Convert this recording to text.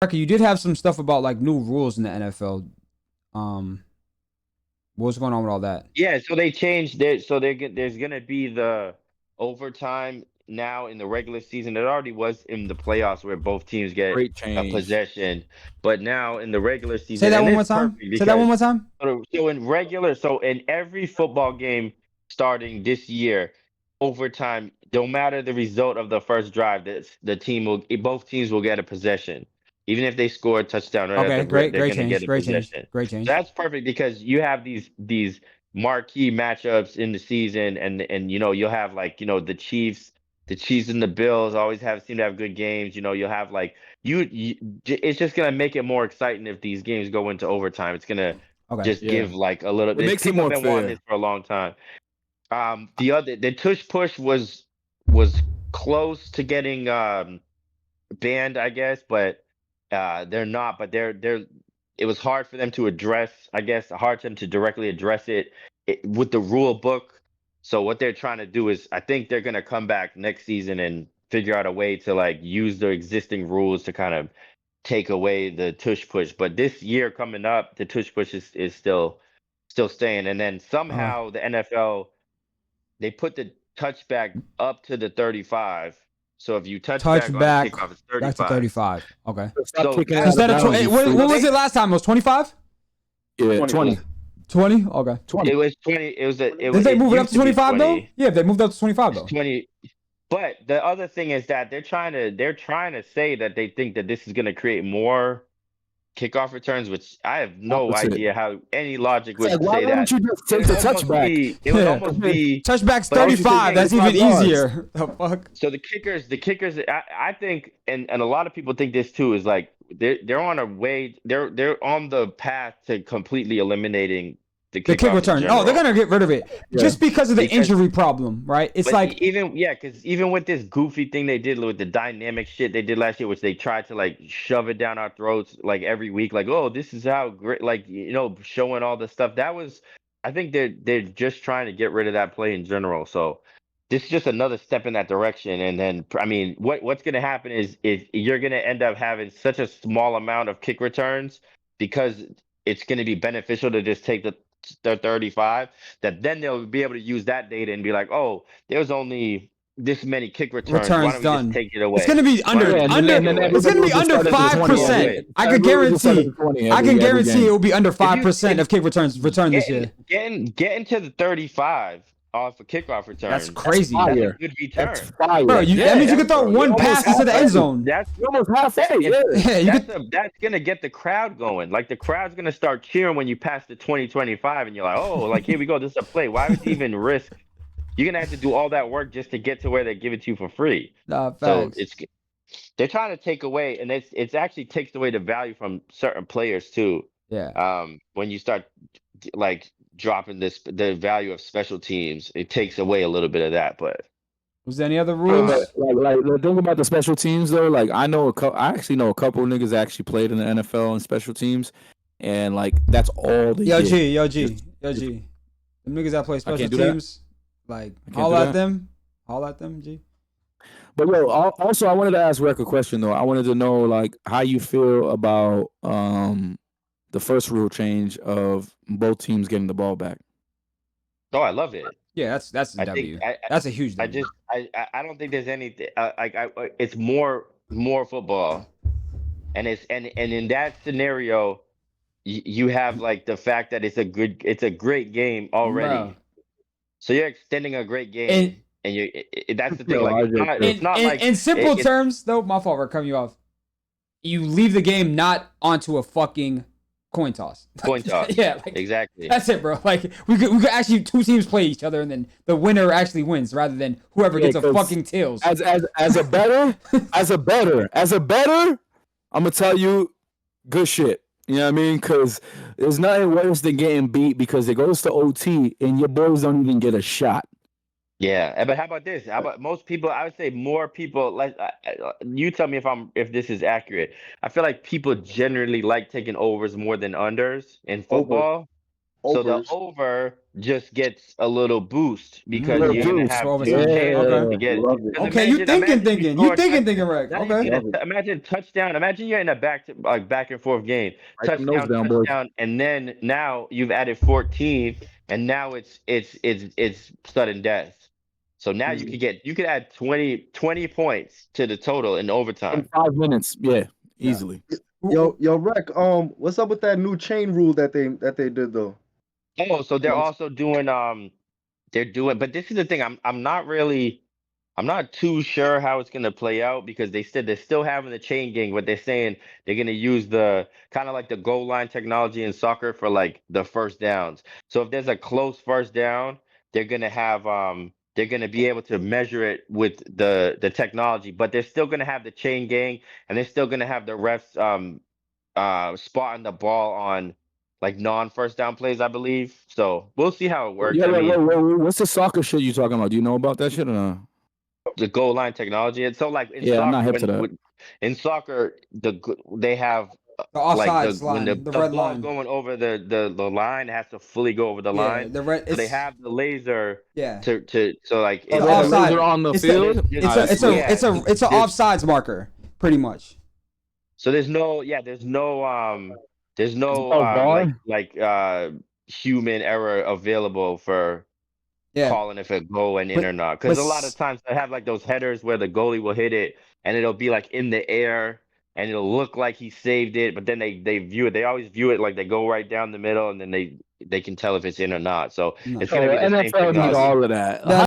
Okay, you did have some stuff about like new rules in the NFL. What's going on with all that? Yeah, so they changed it. So there's gonna be the overtime now in the regular season. It already was in the playoffs where both teams get Great a change. possession, but now in the regular Say season, that and one more it's time. perfect Say that one because more time. so in every football game starting this year, overtime, no matter the result of the first drive, both teams will get a possession. Even if they score a touchdown right at Okay, the rip, great, they're great gonna get change, a great change, possession. great So change. that's perfect because you have these marquee matchups in the season, and you'll have like the Chiefs and the Bills always have seem to have good games. You'll have like it's just gonna make it more exciting if these games go into overtime. It's gonna Okay. just Yeah. give like a little It bit. makes it People have more been wanting fair. this for a long time. The tush push was close to getting banned, I guess, but they're not. But they're it was hard for them to address, I guess, hard for them to directly address it with the rule book. So what they're trying to do is, I think they're gonna come back next season and figure out a way to like use the existing rules to kind of take away the tush push. But this year coming up, the tush push is still staying. And then Uh, somehow the NFL they put the touchback up to the 35. So if you touch back touch on a back kickoff, it's back to 35. 35. Okay. Stop So kicking it that out of Instead of bounds, you what freak. was it last time? It was 25? Yeah, 20. 20. 20? Okay. 20. it was 20. Did they It move it up used to to be 25 though? 20. Yeah, they moved up to 25 It's though. 20. But the other thing is that they're trying to say that they think that this is going to create more kickoff returns, which I have no Opposite. idea how any logic It's like, would why say wouldn't that. you just It take would the almost touchback? be. It would Yeah. almost be. Touchback's But here's the 35. That's thing. even 35 yards. easier. The fuck? So the kickers, I think, and a lot of people think this too, is like they're on a way, they're on the path to completely eliminating the The kick kickoff in return. Oh, they're general. gonna get rid of it Yeah. just because of the Because, injury problem, right? It's but like because even with this goofy thing they did with the dynamic shit they did last year, which they tried to like shove it down our throats like every week, like, oh, this is how great, like, showing all the stuff. I think they're just trying to get rid of that play in general. So this is just another step in that direction. And then, I mean, what's going to happen is you're going to end up having such a small amount of kick returns because it's going to be beneficial to just take the 35, that then they'll be able to use that data and be like, oh, there's only this many kick returns. Why returns don't we just done. take it It's away? gonna be Why don't under we Yeah, just and under. take then it away? It's everybody gonna will be just under start at the 5%. 20. I can Everybody will just start at guarantee. the 20 I can every guarantee game. it will be under If you 5% if of kick returns returned this getting year. getting to the 35 off of kickoff That's returns, crazy, that's a Fire. good That's return. fire. bro. That Yeah, means you can that's throw bro. You're one almost pass into the end halfway. zone. That's You're almost halfway. if Yeah. Yeah, you that's could that's gonna get the crowd going. Like the crowd's gonna start cheering when you pass the 20-25, and you're like, oh, like here we go. This is a play. Why would you even risk? You're gonna have to do all that work just to get to where they give it to you for free. So facts. they're trying to take away, and it's actually takes away the value from certain players too. Yeah. When you start like dropping the value of special teams, it takes away a little bit of that. But Was there any other Yeah, uh, but rules? like the thing about the special teams though, like I actually know a couple of niggas that actually played in the NFL and special teams, and like that's all they Yo did. G, yo G, Just- yo G. The niggas that play I special can't do that. teams, like I can't all do at that. them, all at them. G. But yo, also I wanted to ask Rec a question though. I wanted to know like how you feel about the first rule change of both teams getting the ball back. oh, I love it. Yeah, that's a I W. think That's a huge I W. just I don't think there's anything it's more football, and in that scenario, you have like the fact that it's a great game already. Bro. So you're extending a great game, and that's the thing. Yo, Like it's In, not in, like in simple it's terms, though, my fault for cutting you off. You leave the game not onto a fucking coin toss. coin toss. Yeah, like, Exactly. that's it, bro. Like we could actually two teams play each other, and then the winner actually wins, rather than whoever Yeah, gets a 'cause fucking tails. As a better, I'm gonna tell you good shit. You know what I mean? Because there's nothing worse than getting beat because it goes to OT and your boys don't even get a shot. Yeah, but how about this? How about most people? I would say more people like you. Tell me if this is accurate. I feel like people generally like taking overs more than unders in football. So the Overs. over just gets a little boost because Little you're gonna boost. have For two overtime. chances Okay. to get it. Love it. 'Cause Okay, you imagine thinking, Reg. not Okay. even imagine touchdown. Imagine you're in a back and forth game, Write them notes down, boys. touchdown, and then now you've added 14, and now it's sudden death. So now you could add 20 points to the total in In overtime. 5 minutes. Yeah, easily. Yo, Rec, what's up with that new chain rule that they did though? Oh, so they're also doing but this is the thing. I'm not too sure how it's gonna play out because they said they're still having the chain gang, but they're saying they're gonna use the kind of like the goal line technology in soccer for like the first downs. So if there's a close first down, they're gonna be able to measure it with the technology, but they're still gonna have the chain gang and they're still gonna have the refs spotting the ball on like non first down plays, I believe. So we'll see how it works. Yeah, I mean, what's the soccer shit you talking about? Do you know about that shit or not? the goal line technology. And so like in Yeah, I'm not soccer, hip to that. in soccer, they have The like offsides when line, the the red ball's line. going over the line, it has to fully go over the Yeah, line. the red. So they It's have the laser yeah. to so like The They have a offside. laser on the It's field. It's an offsides marker, pretty much. So there's no there's no VAR? human error available for Yeah. calling if it go and in or not. Because a lot of times they have like those headers where the goalie will hit it and it'll be like in the air and it'll look like he saved it, but then they view it. They always view it like they go right down the middle and then they can tell if it's in or not. So No. it's gonna be the same NFL need technology. all of that. The